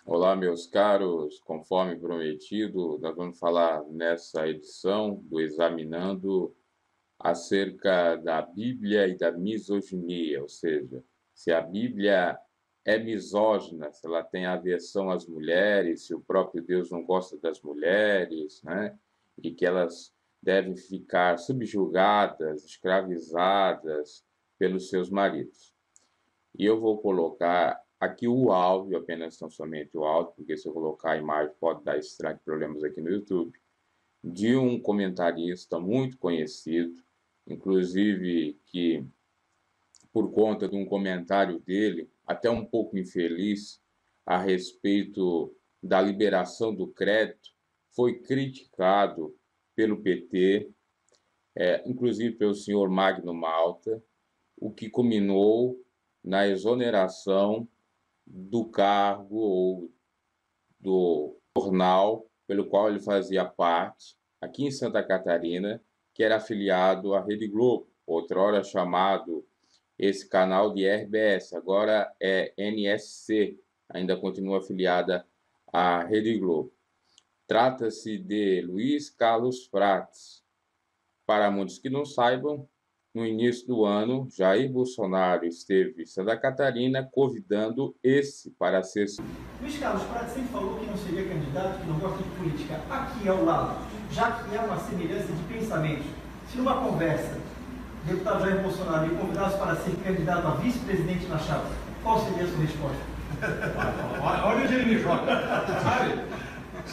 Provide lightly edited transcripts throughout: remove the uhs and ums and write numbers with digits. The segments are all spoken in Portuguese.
Olá, meus caros, conforme prometido, nós vamos falar nessa edição do Examinando acerca da Bíblia e da misoginia, ou seja, se a Bíblia é misógina, se ela tem aversão às mulheres, se o próprio Deus não gosta das mulheres, né? E que elas devem ficar subjugadas, escravizadas pelos seus maridos. E eu vou colocar aqui o áudio, apenas tão somente o áudio, porque se eu colocar a imagem pode dar estranhos problemas aqui no YouTube, de um comentarista muito conhecido, inclusive que, por conta de um comentário dele, até um pouco infeliz, a respeito da liberação do crédito, foi criticado pelo PT, inclusive pelo senhor Magno Malta, o que culminou na exoneração do cargo ou do jornal pelo qual ele fazia parte, aqui em Santa Catarina, que era afiliado à Rede Globo, outrora chamado esse canal de RBS, agora é NSC, ainda continua afiliada à Rede Globo. Trata-se de Luiz Carlos Prates. Para muitos que não saibam, no início do ano, Jair Bolsonaro esteve em Santa Catarina convidando esse para ser... Luiz Carlos Prates sempre falou que não seria candidato, que não gosta de política. Aqui ao lado, já que há uma semelhança de pensamento, se numa conversa o deputado Jair Bolsonaro lhe convidasse para ser candidato a vice-presidente na chapa, qual seria a sua resposta? Olha onde ele me joga, sabe?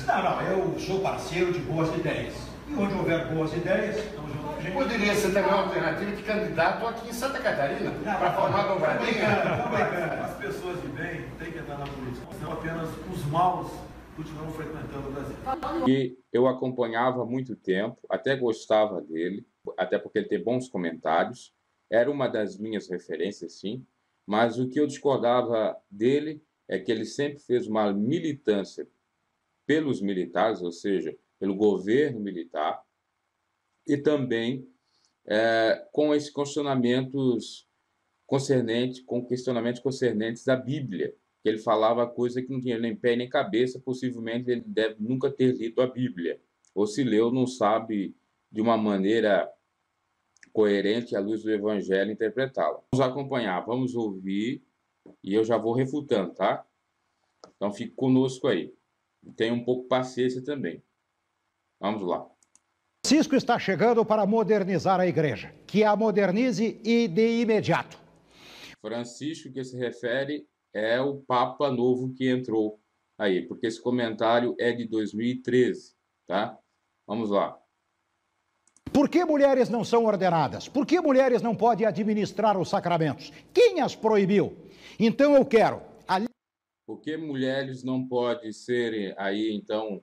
Não, eu sou parceiro de boas ideias. E onde houver boas ideias, estamos juntos. Poderia ser também uma alternativa de candidato aqui em Santa Catarina, para formar dobradinha. As pessoas de bem têm que entrar na política, senão apenas os maus continuam frequentando o Brasil. E eu acompanhava há muito tempo, até gostava dele, até porque ele tem bons comentários, era uma das minhas referências, sim, mas o que eu discordava dele é que ele sempre fez uma militância pelos militares, ou seja, pelo governo militar, e também com esses questionamentos concernentes à Bíblia, que ele falava coisa que não tinha nem pé nem cabeça, possivelmente ele deve nunca ter lido a Bíblia, ou se leu, não sabe de uma maneira coerente à luz do Evangelho interpretá-la. Vamos acompanhar, vamos ouvir, e eu já vou refutando, tá? Então fique conosco aí. Tenha um pouco de paciência também. Vamos lá. Francisco está chegando para modernizar a igreja, que a modernize e de imediato. Francisco, que se refere, é o Papa novo que entrou aí, porque esse comentário é de 2013, tá? Vamos lá. Por que mulheres não são ordenadas? Por que mulheres não podem administrar os sacramentos? Quem as proibiu? Então eu quero... Por que mulheres não podem ser aí, então,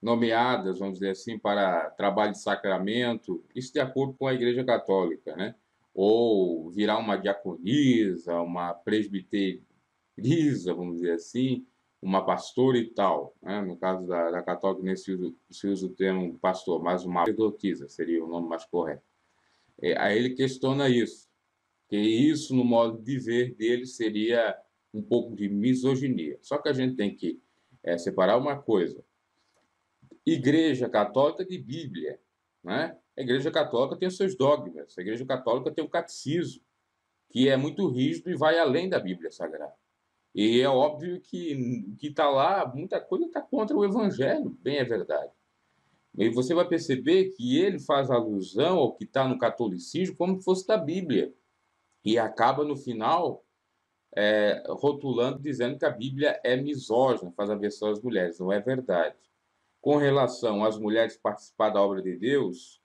nomeadas, vamos dizer assim, para trabalho de sacramento? Isso de acordo com a Igreja Católica, né? Ou virar uma diaconisa, uma presbiterisa, vamos dizer assim, uma pastora e tal, né? No caso da católica, se usa o termo pastor, mas uma sacerdotisa seria o nome mais correto. Aí ele questiona isso, que isso, no modo de ver dele, seria um pouco de misoginia. Só que a gente tem que separar uma coisa. Igreja Católica de Bíblia, né? A Igreja Católica tem os seus dogmas, a Igreja Católica tem um catecismo, que é muito rígido e vai além da Bíblia Sagrada. E é óbvio que está lá, muita coisa está contra o Evangelho, bem é verdade. E você vai perceber que ele faz alusão ao que está no catolicismo como se fosse da Bíblia. E acaba, no final, rotulando, dizendo que a Bíblia é misógina, faz aversão às mulheres. Não é verdade. Com relação às mulheres participar da obra de Deus,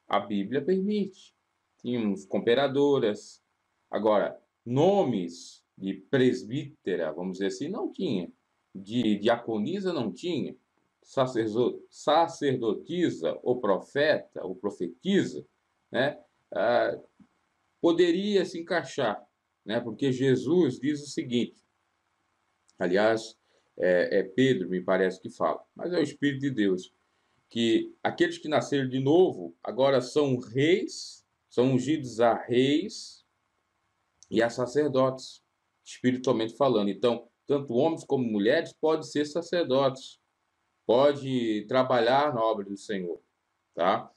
a Bíblia permite. Tínhamos cooperadoras. Agora, nomes de presbítera, vamos dizer assim, não tinha. De diaconisa, não tinha. Sacerdotisa, ou profeta, ou profetisa, né? Poderia se encaixar, né? Porque Jesus diz o seguinte, aliás, é Pedro, me parece que fala, mas é o Espírito de Deus, que aqueles que nasceram de novo agora são reis, são ungidos a reis e a sacerdotes, espiritualmente falando. Então, tanto homens como mulheres, podem ser sacerdotes, pode trabalhar na obra do Senhor, tá?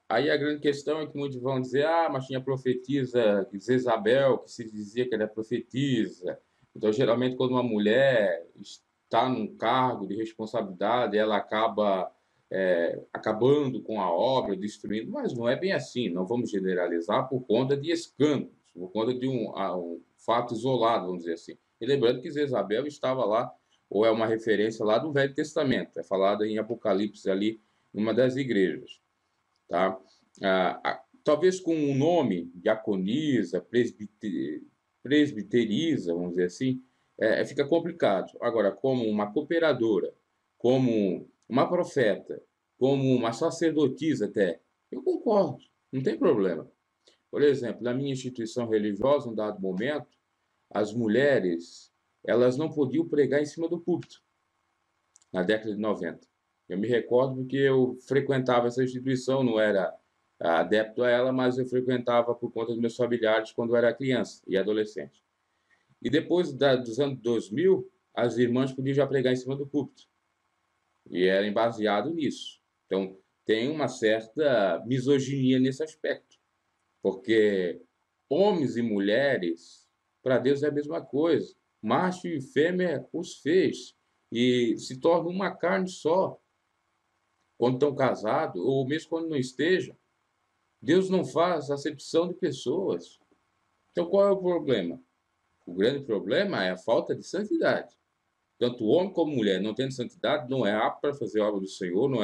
Aí a grande questão é que muitos vão dizer, mas tinha profetisa Jezabel, que se dizia que era profetisa. Então, geralmente, quando uma mulher está num cargo de responsabilidade, ela acaba acabando com a obra, destruindo, mas não é bem assim, não vamos generalizar por conta de escândalos, por conta de um fato isolado, vamos dizer assim. E lembrando que Jezabel estava lá, ou é uma referência lá do Velho Testamento, é falado em Apocalipse ali, numa das igrejas. Tá? Talvez com um nome, diaconisa, presbiteriza, vamos dizer assim, fica complicado. Agora, como uma cooperadora, como uma profeta, como uma sacerdotisa até, eu concordo, não tem problema. Por exemplo, na minha instituição religiosa, em um dado momento, as mulheres, elas não podiam pregar em cima do púlpito, na década de 90. Eu me recordo porque eu frequentava essa instituição, não era adepto a ela, mas eu frequentava por conta dos meus familiares quando eu era criança e adolescente. E depois dos anos 2000, as irmãs podiam já pregar em cima do púlpito. E era baseado nisso. Então, tem uma certa misoginia nesse aspecto. Porque homens e mulheres, para Deus é a mesma coisa. Macho e fêmea os fez. E se torna uma carne só. Quando estão casados, ou mesmo quando não estejam. Deus não faz acepção de pessoas. Então, qual é o problema? O grande problema é a falta de santidade. Tanto homem como mulher, não tendo santidade, não é apto para fazer a obra do Senhor, não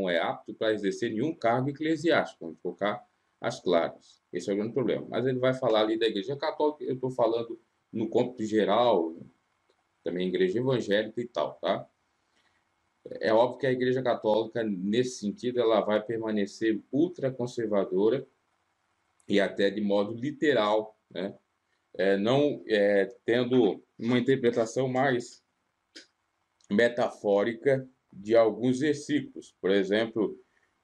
é apto para exercer nenhum cargo eclesiástico, vamos colocar as claras. Esse é o grande problema. Mas ele vai falar ali da Igreja Católica, eu estou falando no cômputo geral, também Igreja Evangélica e tal, tá? É óbvio que a Igreja Católica, nesse sentido, ela vai permanecer ultraconservadora e até de modo literal, né? Não tendo uma interpretação mais metafórica de alguns versículos. Por exemplo,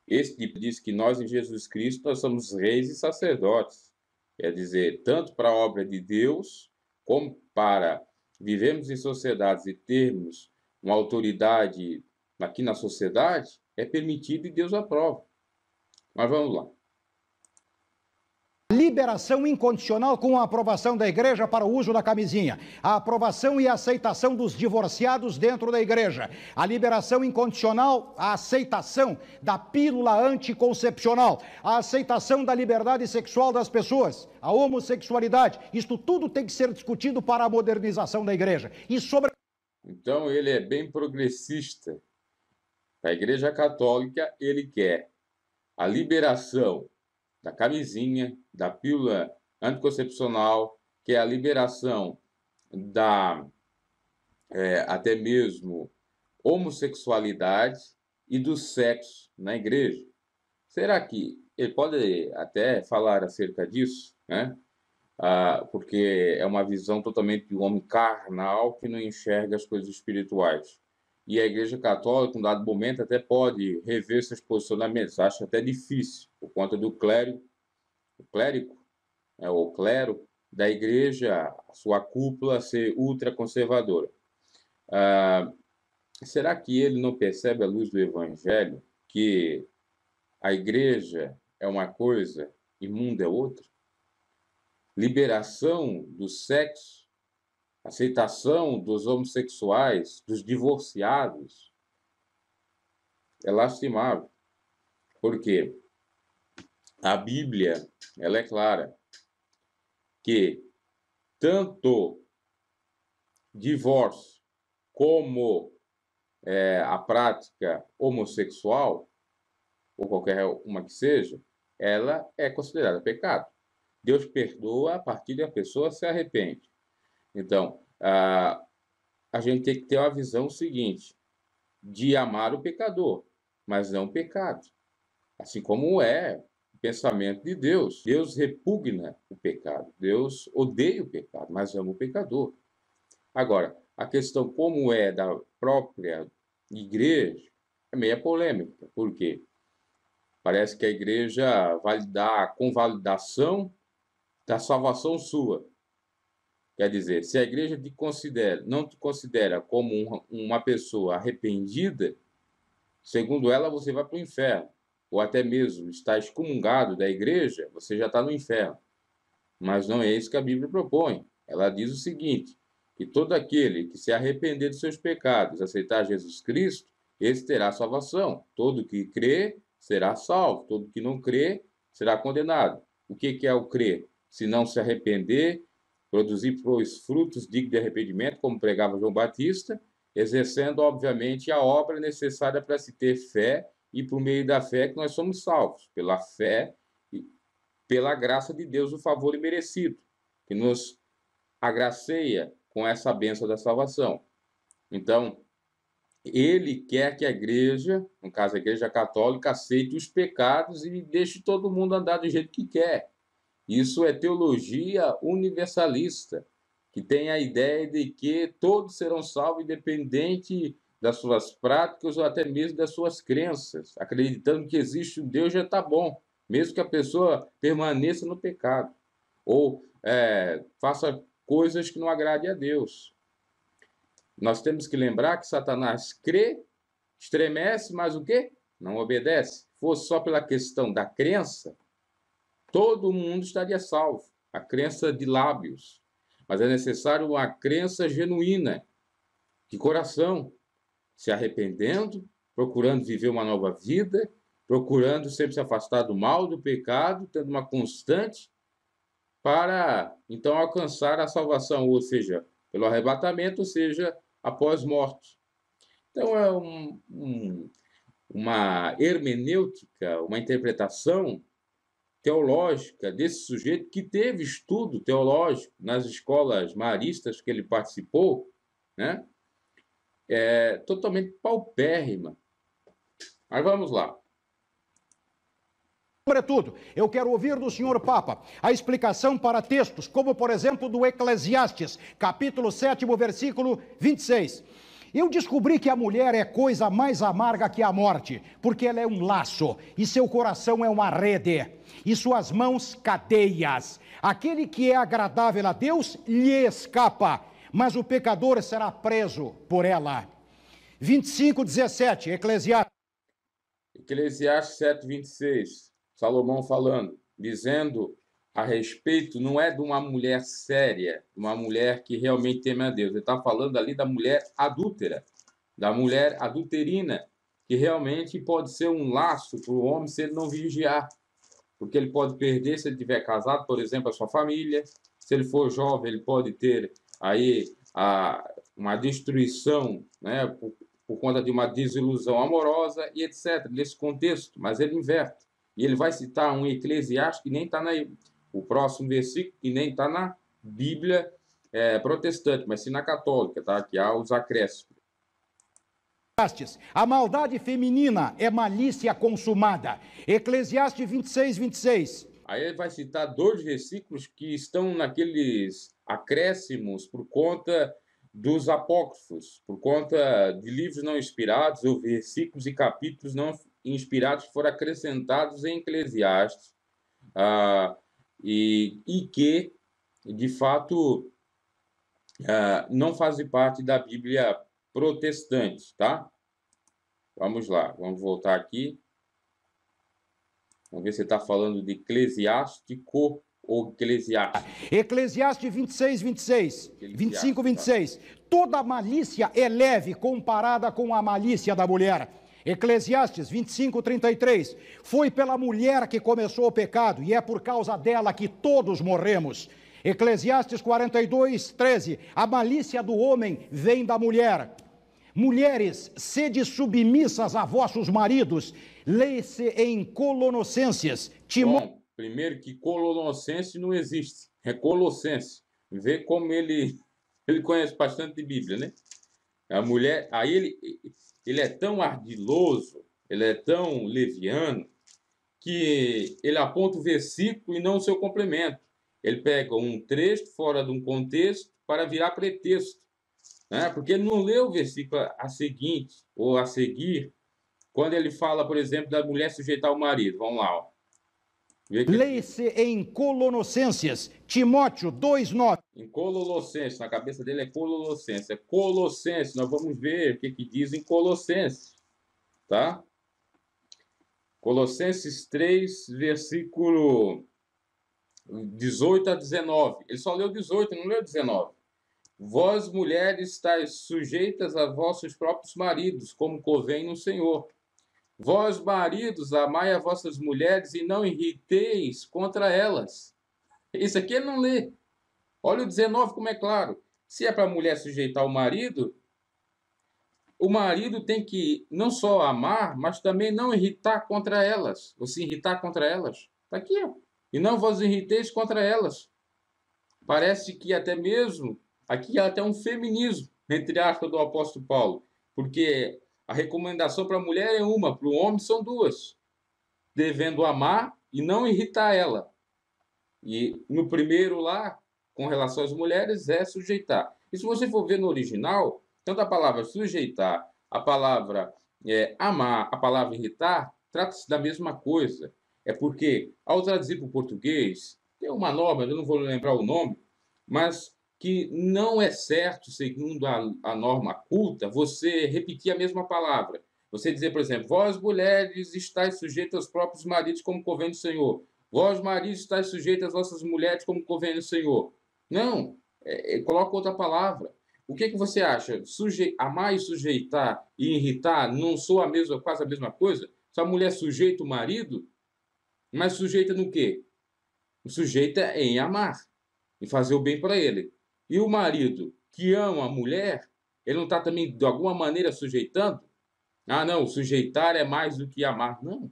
este diz que nós em Jesus Cristo nós somos reis e sacerdotes. Quer dizer, tanto para a obra de Deus, como para vivermos em sociedades e termos uma autoridade aqui na sociedade, é permitido e Deus aprova. Mas vamos lá. Liberação incondicional com a aprovação da igreja para o uso da camisinha. A aprovação e aceitação dos divorciados dentro da igreja. A liberação incondicional, a aceitação da pílula anticoncepcional. A aceitação da liberdade sexual das pessoas. A homossexualidade. Isto tudo tem que ser discutido para a modernização da igreja. Então ele é bem progressista. A Igreja Católica, ele quer a liberação da camisinha, da pílula anticoncepcional, que é a liberação da até mesmo homossexualidade e do sexo na igreja. Será que ele pode até falar acerca disso, né? Porque é uma visão totalmente de um homem carnal que não enxerga as coisas espirituais. E a Igreja Católica, em um dado momento, até pode rever seus posicionamentos. Acho até difícil, por conta do clero da Igreja, a sua cúpula ser ultraconservadora. Será que ele não percebe, à luz do Evangelho, que a Igreja é uma coisa e o mundo é outra? Liberação do sexo, aceitação dos homossexuais, dos divorciados, é lastimável. Porque a Bíblia, ela é clara que tanto divórcio como a prática homossexual, ou qualquer uma que seja, ela é considerada pecado. Deus perdoa a partir que a pessoa se arrepende. Então, a gente tem que ter uma visão seguinte, de amar o pecador, mas não o pecado. Assim como é o pensamento de Deus. Deus repugna o pecado, Deus odeia o pecado, mas ama o pecador. Agora, a questão como é da própria igreja é meio polêmica. Por quê? Parece que a igreja vai dar a convalidação da salvação sua. Quer dizer, se a igreja não te considera como uma pessoa arrependida, segundo ela, você vai para o inferno. Ou até mesmo está excomungado da igreja, você já está no inferno. Mas não é isso que a Bíblia propõe. Ela diz o seguinte, que todo aquele que se arrepender dos seus pecados, aceitar Jesus Cristo, esse terá salvação. Todo que crê será salvo. Todo que não crê será condenado. O que é o crer? Se não se arrepender, produzir frutos dignos de arrependimento, como pregava João Batista, exercendo, obviamente, a obra necessária para se ter fé, e por meio da fé que nós somos salvos, pela fé e pela graça de Deus, o favor imerecido, que nos agraceia com essa bênção da salvação. Então, ele quer que a igreja, no caso a igreja católica, aceite os pecados e deixe todo mundo andar do jeito que quer. Isso é teologia universalista, que tem a ideia de que todos serão salvos independente das suas práticas ou até mesmo das suas crenças, acreditando que existe um Deus já está bom, mesmo que a pessoa permaneça no pecado ou faça coisas que não agradem a Deus. Nós temos que lembrar que Satanás crê, estremece, mas o quê? Não obedece. Se fosse só pela questão da crença, todo mundo estaria salvo. A crença de lábios. Mas é necessário uma crença genuína, de coração, se arrependendo, procurando viver uma nova vida, procurando sempre se afastar do mal, do pecado, tendo uma constante para, então, alcançar a salvação, ou seja, pelo arrebatamento, ou seja, após morte. Então, é uma hermenêutica, uma interpretação teológica desse sujeito que teve estudo teológico nas escolas maristas que ele participou, né? Totalmente paupérrima. Mas vamos lá. Sobretudo, eu quero ouvir do senhor Papa a explicação para textos, como por exemplo do Eclesiastes, capítulo 7, versículo 26. Eu descobri que a mulher é coisa mais amarga que a morte, porque ela é um laço, e seu coração é uma rede, e suas mãos cadeias. Aquele que é agradável a Deus lhe escapa, mas o pecador será preso por ela. 25:17, Eclesiastes 7:26, Salomão falando, dizendo a respeito, não é de uma mulher séria, uma mulher que realmente teme a Deus. Ele está falando ali da mulher adúltera, da mulher adulterina, que realmente pode ser um laço para o homem se ele não vigiar. Porque ele pode perder, se ele estiver casado, por exemplo, a sua família. Se ele for jovem, ele pode ter aí uma destruição, né, por conta de uma desilusão amorosa e etc. Nesse contexto, mas ele inverte. E ele vai citar um Eclesiastes que nem está o próximo versículo, que nem está na Bíblia protestante, mas sim na católica, tá? Que há os acréscimos. A maldade feminina é malícia consumada. Eclesiastes 26:26. Aí ele vai citar 2 versículos que estão naqueles acréscimos por conta dos apócrifos, por conta de livros não inspirados ou versículos e capítulos não inspirados que foram acrescentados em Eclesiastes e que, de fato, não fazem parte da Bíblia protestante, tá? Vamos lá, vamos voltar aqui. Vamos ver se está falando de eclesiástico ou eclesiástico. Eclesiastes 26:26, 25:26. Toda malícia é leve comparada com a malícia da mulher. Eclesiastes 25:33. Foi pela mulher que começou o pecado e é por causa dela que todos morremos. Eclesiastes 42:13. A malícia do homem vem da mulher. Mulheres, sede submissas a vossos maridos. Lê-se em Colossenses. Bom, primeiro que Colossenses não existe, é Colossenses. Vê como ele conhece bastante de Bíblia, né? A mulher, aí ele é tão ardiloso, ele é tão leviano, que ele aponta o versículo e não o seu complemento. Ele pega um trecho fora de um contexto para virar pretexto, né? Porque ele não lê o versículo a seguinte ou a seguir, quando ele fala, por exemplo, da mulher sujeitar o marido. Vamos lá, ó. Leia-se em Colossenses, Timóteo 2,9. Em Colossenses, na cabeça dele é Colossenses. É Colossenses, nós vamos ver o que diz em Colossenses, tá? Colossenses 3, versículo 18 a 19. Ele só leu 18, não leu 19. Vós, mulheres, estáis sujeitas a vossos próprios maridos, como convém no Senhor. Vós, maridos, amai as vossas mulheres e não irriteis contra elas. Isso aqui ele não lê. Olha o 19 como é claro. Se é para a mulher sujeitar o marido tem que não só amar, mas também não irritar contra elas. Ou se irritar contra elas. Está aqui, ó. E não vos irriteis contra elas. Parece que até mesmo, aqui há até um feminismo, entre aspas, do apóstolo Paulo. Porque a recomendação para a mulher é uma, para o homem são duas. Devendo amar e não irritar ela. E no primeiro lá, com relação às mulheres, é sujeitar. E se você for ver no original, tanto a palavra sujeitar, a palavra amar, a palavra irritar, trata-se da mesma coisa. É porque, ao traduzir para o português, tem uma norma, eu não vou lembrar o nome, mas que não é certo, segundo a norma culta, você repetir a mesma palavra. Você dizer, por exemplo, vós, mulheres, estáis sujeitos aos próprios maridos, como convém no Senhor. Vós, maridos, estáis sujeitos às vossas mulheres, como convém no Senhor. Não, coloca outra palavra. O que você acha? Amar e sujeitar e irritar não são quase a mesma coisa? Se a mulher sujeita o marido, mas sujeita no quê? Sujeita em amar, em fazer o bem para ele. E o marido que ama a mulher, ele não está também, de alguma maneira, sujeitando? Ah, não, sujeitar é mais do que amar. Não,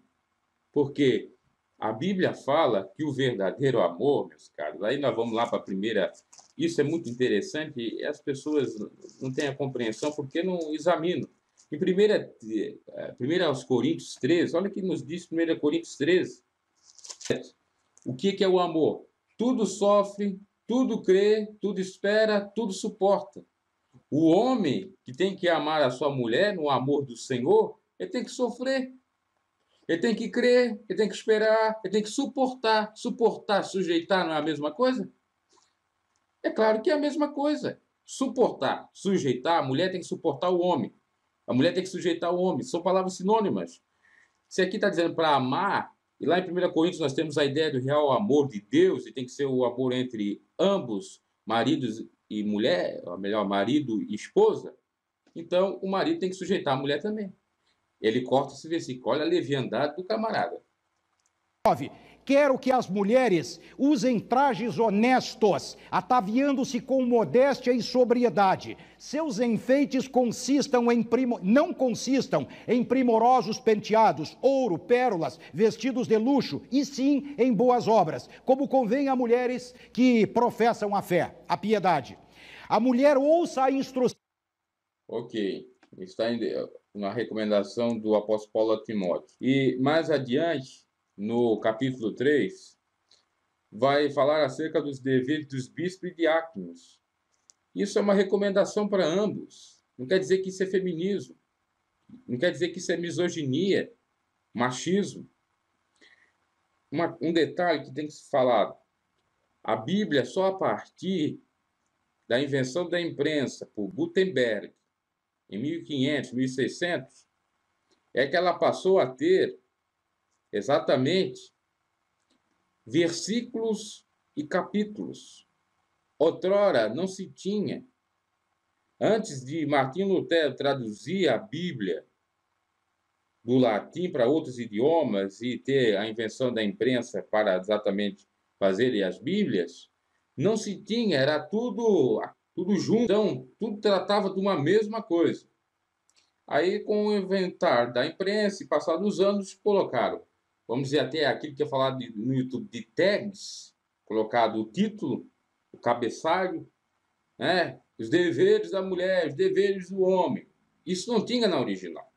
porque a Bíblia fala que o verdadeiro amor, meus caros, aí nós vamos lá para a primeira... Isso é muito interessante e as pessoas não têm a compreensão porque não examinam. Em 1 aos Coríntios 13, olha o que nos diz 1 Coríntios 13. O que é o amor? Tudo sofre, tudo crê, tudo espera, tudo suporta. O homem que tem que amar a sua mulher no amor do Senhor, ele tem que sofrer. Ele tem que crer, ele tem que esperar, ele tem que suportar. Suportar, sujeitar não é a mesma coisa? É claro que é a mesma coisa. Suportar, sujeitar, a mulher tem que suportar o homem. A mulher tem que sujeitar o homem. São palavras sinônimas. Se aqui está dizendo para amar, e lá em 1 Coríntios nós temos a ideia do real amor de Deus, e tem que ser o amor entre ambos, maridos e mulher, ou melhor, marido e esposa. Então, o marido tem que sujeitar a mulher também. Ele corta esse versículo. Olha a leviandade do camarada. 9. Quero que as mulheres usem trajes honestos, ataviando-se com modéstia e sobriedade. Seus enfeites não consistam em primorosos penteados, ouro, pérolas, vestidos de luxo, e sim em boas obras, como convém a mulheres que professam a fé, a piedade. A mulher ouça a instrução. Ok, está na recomendação do apóstolo Paulo a Timóteo. E mais adiante, no capítulo 3, vai falar acerca dos deveres dos bispos e diáconos. Isso é uma recomendação para ambos. Não quer dizer que isso é feminismo. Não quer dizer que isso é misoginia, machismo. Um detalhe que tem que se falar. A Bíblia, só a partir da invenção da imprensa por Gutenberg, em 1500, 1600, é que ela passou a ter exatamente versículos e capítulos. Outrora não se tinha. Antes de Martinho Lutero traduzir a Bíblia do latim para outros idiomas e ter a invenção da imprensa para exatamente fazer as Bíblias, não se tinha, era tudo junto. Então, tudo tratava de uma mesma coisa. Aí, com o inventar da imprensa e passados os anos, colocaram, vamos dizer, até aquilo que é falado no YouTube de tags, colocado o título, o cabeçalho, né? Os deveres da mulher, os deveres do homem. Isso não tinha na original.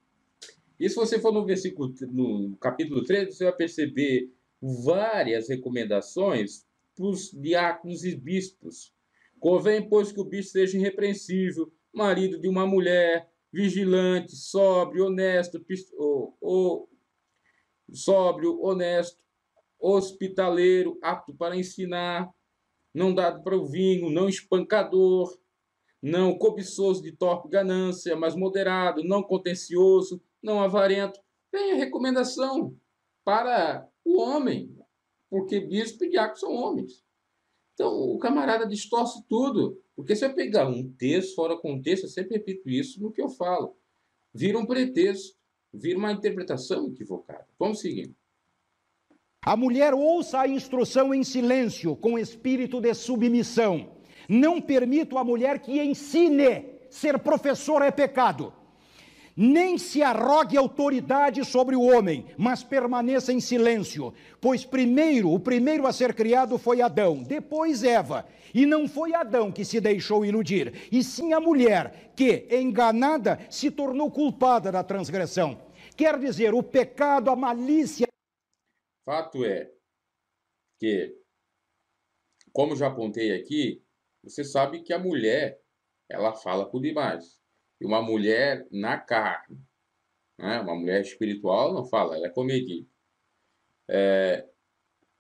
E se você for no capítulo 3, você vai perceber várias recomendações para os diáconos e bispos. Convém, pois, que o bispo seja irrepreensível, marido de uma mulher, vigilante, sóbrio, honesto, sóbrio, honesto, hospitaleiro, apto para ensinar, não dado para o vinho, não espancador, não cobiçoso de torpe ganância, mas moderado, não contencioso, não avarento. Vem a recomendação para o homem, porque bispo e diácono são homens. Então, o camarada distorce tudo. Porque se eu pegar um texto fora contexto, eu sempre repito isso no que eu falo, vira um pretexto, vira uma interpretação equivocada. Vamos seguir. A mulher ouça a instrução em silêncio, com espírito de submissão. Não permito à mulher que ensine. Ser professor é pecado. Nem se arrogue autoridade sobre o homem, mas permaneça em silêncio. Pois o primeiro a ser criado foi Adão, depois Eva. E não foi Adão que se deixou iludir, e sim a mulher, que, enganada, se tornou culpada da transgressão. Quer dizer, o pecado, a malícia... Fato é que, como já apontei aqui, você sabe que a mulher, ela fala por demais. E uma mulher na carne, né? Uma mulher espiritual não fala, ela é comedida.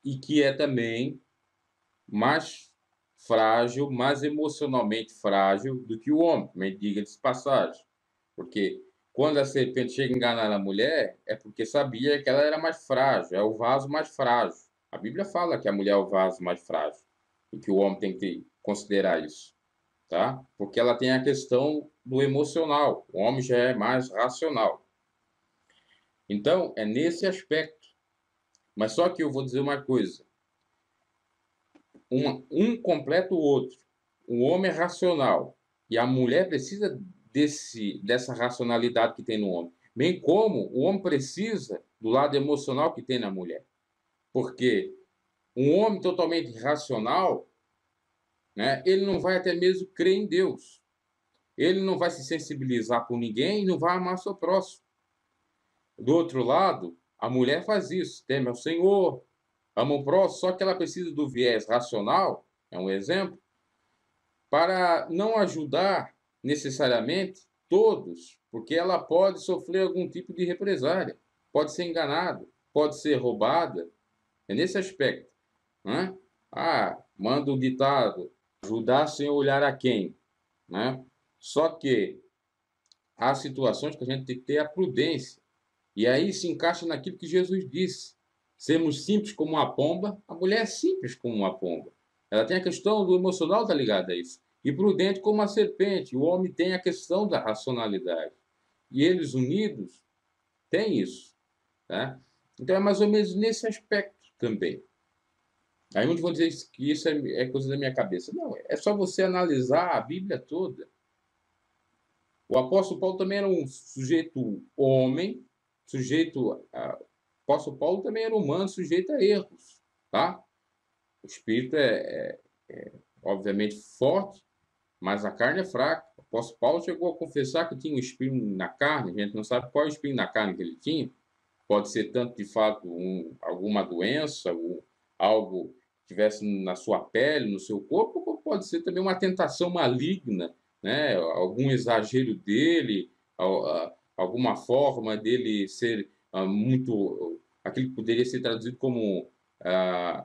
E que é também mais frágil, mais emocionalmente frágil do que o homem, me diga-se passagem. Porque quando a serpente chega a enganar a mulher, é porque sabia que ela era mais frágil, é o vaso mais frágil. A Bíblia fala que a mulher é o vaso mais frágil e que o homem tem que considerar isso. Tá? Porque ela tem a questão do emocional, o homem já é mais racional. Então, é nesse aspecto. Mas só que eu vou dizer uma coisa. Um completa o outro. O homem é racional e a mulher precisa dessa racionalidade que tem no homem. Bem como o homem precisa do lado emocional que tem na mulher. Porque um homem totalmente racional, né, ele não vai até mesmo crer em Deus. Ele não vai se sensibilizar por ninguém e não vai amar seu próximo. Do outro lado, a mulher faz isso, teme ao Senhor, ama o próximo, só que ela precisa do viés racional, é um exemplo, para não ajudar necessariamente todos, porque ela pode sofrer algum tipo de represália, pode ser enganada, pode ser roubada, é nesse aspecto. Né? Manda o ditado, ajudar sem olhar a quem, né? Só que há situações que a gente tem que ter a prudência. E aí se encaixa naquilo que Jesus disse. Sermos simples como uma pomba. A mulher é simples como uma pomba. Ela tem a questão do emocional, tá ligada a isso. E prudente como a serpente. O homem tem a questão da racionalidade. E eles unidos têm isso. Tá? Então é mais ou menos nesse aspecto também. Aí muitos vão dizer que isso é coisa da minha cabeça. Não, é só você analisar a Bíblia toda. O apóstolo Paulo também era um sujeito homem, o apóstolo Paulo também era humano, sujeito a erros, tá? O espírito é obviamente forte, mas a carne é fraca. O apóstolo Paulo chegou a confessar que tinha um espinho na carne, a gente não sabe qual é o espinho na carne que ele tinha. Pode ser tanto, de fato, alguma doença, ou algo que tivesse na sua pele, no seu corpo, ou pode ser também uma tentação maligna, né? Algum exagero dele, alguma forma dele ser muito... Aquilo que poderia ser traduzido como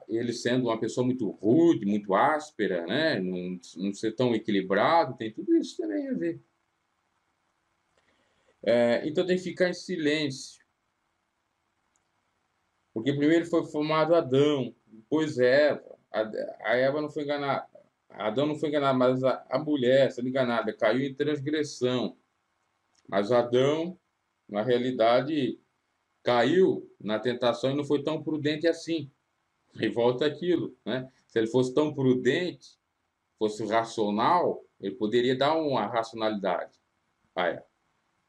ele sendo uma pessoa muito rude, muito áspera, né? Não ser tão equilibrado, tem tudo isso também a ver. Então tem que ficar em silêncio. Porque primeiro foi formado Adão, depois Eva. A Eva não foi enganada. Adão não foi enganado, mas a mulher, sendo enganada, caiu em transgressão. Mas Adão, na realidade, caiu na tentação e não foi tão prudente assim. E volta aquilo, né? Se ele fosse tão prudente, fosse racional, ele poderia dar uma racionalidade.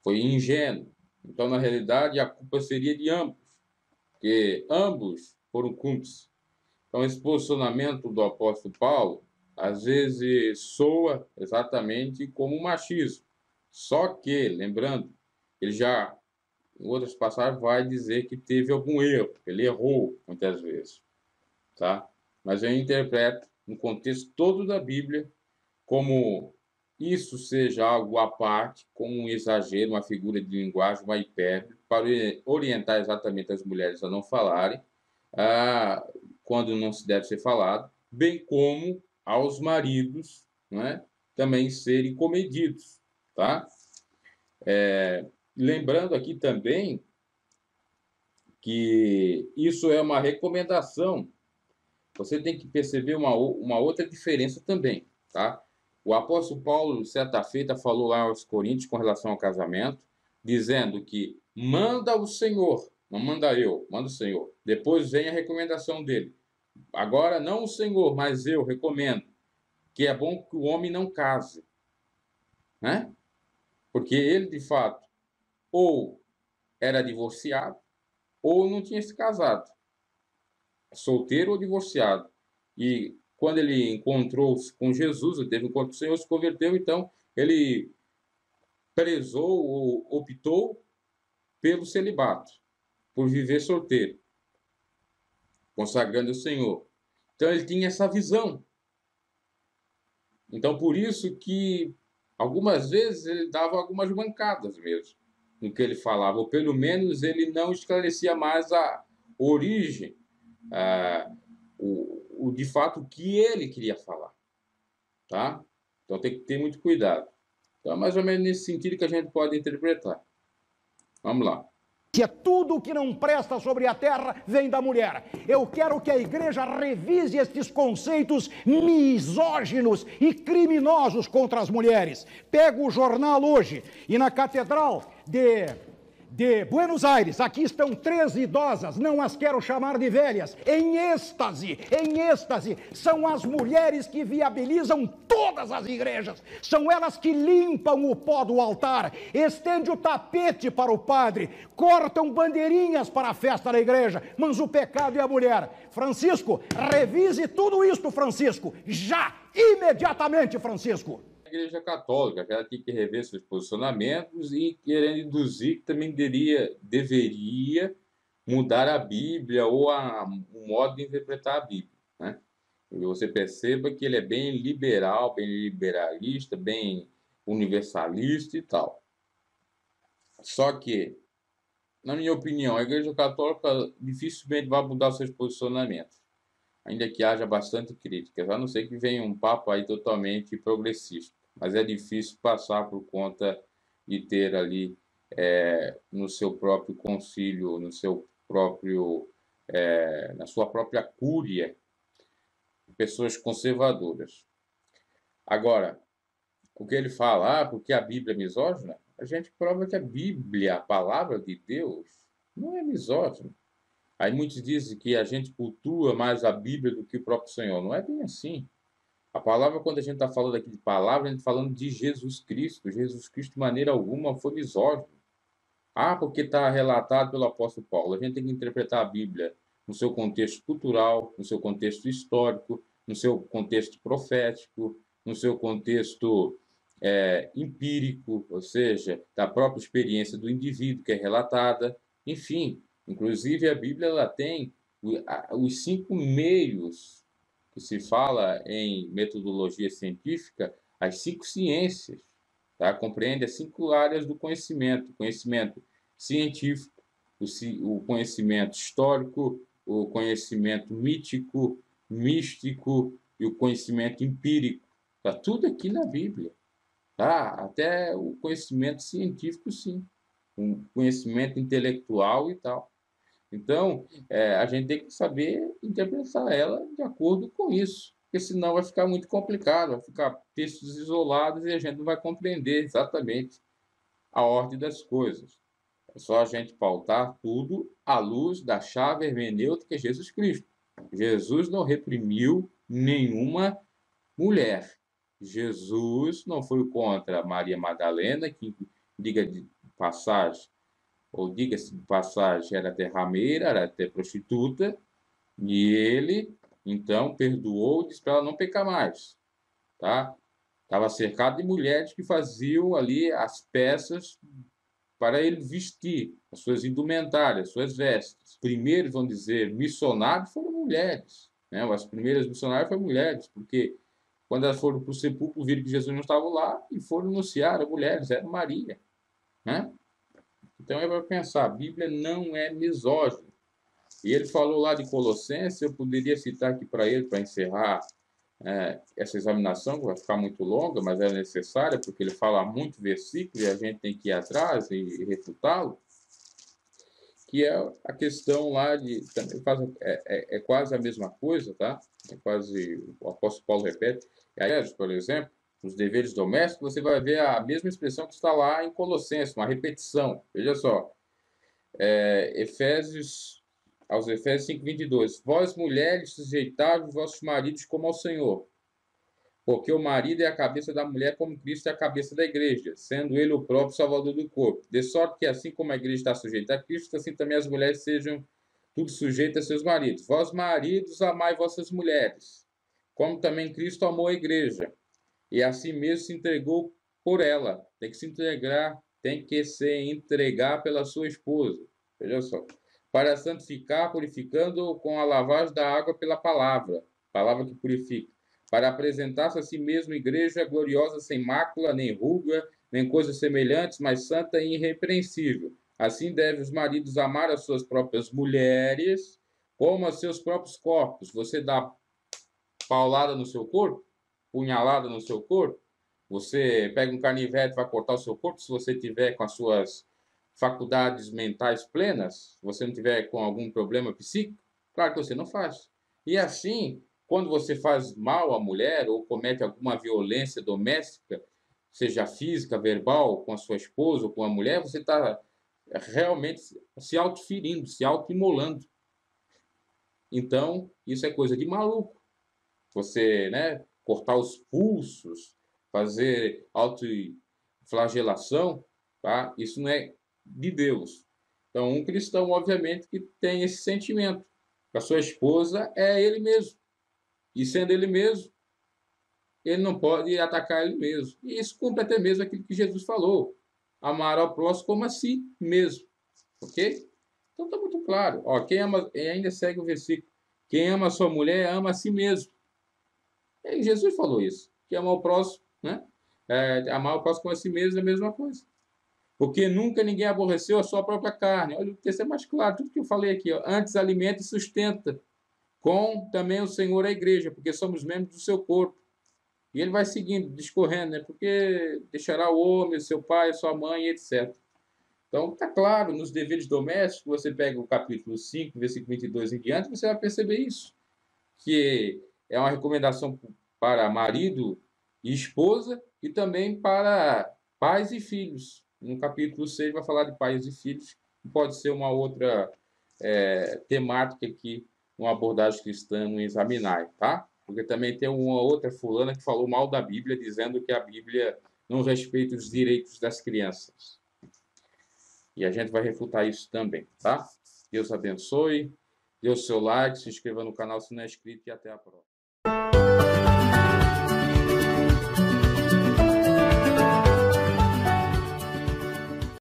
Foi ingênuo. Então, na realidade, a culpa seria de ambos, porque ambos foram cúmplices. Então, esse posicionamento do apóstolo Paulo, às vezes, soa exatamente como machismo. Só que, lembrando, ele já, em outras passagens, vai dizer que teve algum erro, ele errou muitas vezes. Tá? Mas eu interpreto, no contexto todo da Bíblia, como isso seja algo à parte, como um exagero, uma figura de linguagem, uma hipérbole, para orientar exatamente as mulheres a não falarem, quando não se deve ser falado, bem como aos maridos, não é? Também serem comedidos, tá? Lembrando aqui também que isso é uma recomendação. Você tem que perceber uma outra diferença também, tá? O apóstolo Paulo, certa feita, falou lá aos Coríntios com relação ao casamento, dizendo que manda o Senhor, não manda eu, manda o Senhor. Depois vem a recomendação dele. Agora, não o Senhor, mas eu recomendo que é bom que o homem não case, né? Porque ele, de fato, ou era divorciado, ou não tinha se casado. Solteiro ou divorciado. E quando ele encontrou-se com Jesus, ele teve um encontro com o Senhor, se converteu, então ele prezou ou optou pelo celibato, por viver solteiro, consagrando o Senhor. Então ele tinha essa visão. Então por isso que algumas vezes ele dava algumas mancadas mesmo no que ele falava, ou pelo menos ele não esclarecia mais a origem, de fato, o que ele queria falar, tá? Então tem que ter muito cuidado. Então é mais ou menos nesse sentido que a gente pode interpretar. Vamos lá. Que tudo o que não presta sobre a terra vem da mulher. Eu quero que a igreja revise estes conceitos misóginos e criminosos contra as mulheres. Pega o jornal hoje e na Catedral de Buenos Aires, aqui estão 3 idosas, não as quero chamar de velhas, em êxtase, são as mulheres que viabilizam todas as igrejas, são elas que limpam o pó do altar, estende o tapete para o padre, cortam bandeirinhas para a festa da igreja, mas o pecado é a mulher. Francisco, revise tudo isto, Francisco, já, imediatamente, Francisco. A Igreja Católica, ela tem que rever seus posicionamentos e querendo induzir que também deveria mudar a Bíblia ou o modo de interpretar a Bíblia, né? E você perceba que ele é bem liberal, bem liberalista, bem universalista e tal. Só que, na minha opinião, a Igreja Católica dificilmente vai mudar seus posicionamentos, ainda que haja bastante críticas, a não ser que venha um papo aí totalmente progressista. Mas é difícil passar por conta de ter ali no seu próprio concílio, no seu próprio, na sua própria cúria, pessoas conservadoras. Agora, o que ele fala, porque a Bíblia é misógina, a gente prova que a Bíblia, a palavra de Deus, não é misógina. Aí muitos dizem que a gente cultua mais a Bíblia do que o próprio Senhor. Não é bem assim. A palavra, quando a gente está falando aqui de palavra, a gente está falando de Jesus Cristo. Jesus Cristo, de maneira alguma, foi misógino. Porque está relatado pelo apóstolo Paulo. A gente tem que interpretar a Bíblia no seu contexto cultural, no seu contexto histórico, no seu contexto profético, no seu contexto empírico, ou seja, da própria experiência do indivíduo que é relatada. Enfim, inclusive a Bíblia ela tem os 5 meios que se fala em metodologia científica, as 5 ciências, tá? Compreende as 5 áreas do conhecimento: conhecimento científico, o conhecimento histórico, o conhecimento mítico, místico e o conhecimento empírico. Está tudo aqui na Bíblia, tá? Até o conhecimento científico, sim, um conhecimento intelectual e tal. Então, a gente tem que saber interpretar ela de acordo com isso, porque senão vai ficar muito complicado, vai ficar textos isolados e a gente não vai compreender exatamente a ordem das coisas. É só a gente pautar tudo à luz da chave hermenêutica que é Jesus Cristo. Jesus não reprimiu nenhuma mulher. Jesus não foi contra Maria Madalena, que, diga-se de passagem, era até rameira, era até prostituta, e ele, então, perdoou e disse para ela não pecar mais, tá? Estava cercado de mulheres que faziam ali as peças para ele vestir, as suas indumentárias, as suas vestes. Os primeiros, vamos dizer, missionários foram mulheres, né? As primeiras missionárias foram mulheres, porque quando elas foram para o sepulcro, viram que Jesus não estava lá e foram anunciar a mulheres, era Maria, né? Então é para pensar, a Bíblia não é misógina. E ele falou lá de Colossenses, eu poderia citar aqui para ele, para encerrar essa examinação, que vai ficar muito longa, mas é necessária, porque ele fala muito versículo e a gente tem que ir atrás e refutá-lo, que é a questão lá de... É quase a mesma coisa, tá? É quase... O apóstolo Paulo repete. Aí, por exemplo, os deveres domésticos, você vai ver a mesma expressão que está lá em Colossenses, uma repetição. Veja só. Aos Efésios 5:22. Vós, mulheres, sujeitai-vos vossos maridos como ao Senhor. Porque o marido é a cabeça da mulher, como Cristo é a cabeça da igreja, sendo ele o próprio salvador do corpo. De sorte que, assim como a igreja está sujeita a Cristo, assim também as mulheres sejam tudo sujeitas a seus maridos. Vós, maridos, amai vossas mulheres, como também Cristo amou a igreja, e assim mesmo se entregou por ela. Tem que se entregar pela sua esposa. Veja só. Para santificar, purificando com a lavagem da água pela palavra que purifica, para apresentar-se a si mesmo igreja gloriosa, sem mácula, nem ruga, nem coisas semelhantes, mas santa e irrepreensível. Assim devem os maridos amar as suas próprias mulheres, como a seus próprios corpos. Você dá paulada no seu corpo, punhalada no seu corpo, você pega um canivete e vai cortar o seu corpo, se você tiver com as suas faculdades mentais plenas, se você não tiver com algum problema psíquico, claro que você não faz. E assim, quando você faz mal à mulher ou comete alguma violência doméstica, seja física, verbal, com a sua esposa ou com a mulher, você está realmente se autoferindo, se autoimolando. Então, isso é coisa de maluco. Você, cortar os pulsos, fazer autoflagelação, tá? Isso não é de Deus. Então, um cristão, obviamente, que tem esse sentimento. A sua esposa é ele mesmo. E sendo ele mesmo, ele não pode atacar ele mesmo. E isso cumpre até mesmo aquilo que Jesus falou. Amar ao próximo como a si mesmo. Ok? Então está muito claro. Ó, quem ama, ainda segue o versículo. Quem ama a sua mulher, ama a si mesmo. E Jesus falou isso. Que amar o próximo, amar o próximo como a si mesmo é a mesma coisa. Porque nunca ninguém aborreceu a sua própria carne. Olha, o texto é mais claro. Tudo que eu falei aqui. Ó. Antes alimenta e sustenta. Com também o Senhor a igreja. Porque somos membros do seu corpo. E ele vai seguindo, discorrendo. Porque deixará o homem, seu pai, sua mãe, etc. Então, está claro, nos deveres domésticos, você pega o capítulo 5, versículo 22 em diante, você vai perceber isso. Que é uma recomendação para marido e esposa e também para pais e filhos. No capítulo 6 vai falar de pais e filhos, que pode ser uma outra temática aqui, uma abordagem cristã no Examinai, tá? Porque também tem uma outra fulana que falou mal da Bíblia, dizendo que a Bíblia não respeita os direitos das crianças. E a gente vai refutar isso também, tá? Deus abençoe, dê o seu like, se inscreva no canal se não é inscrito e até a próxima.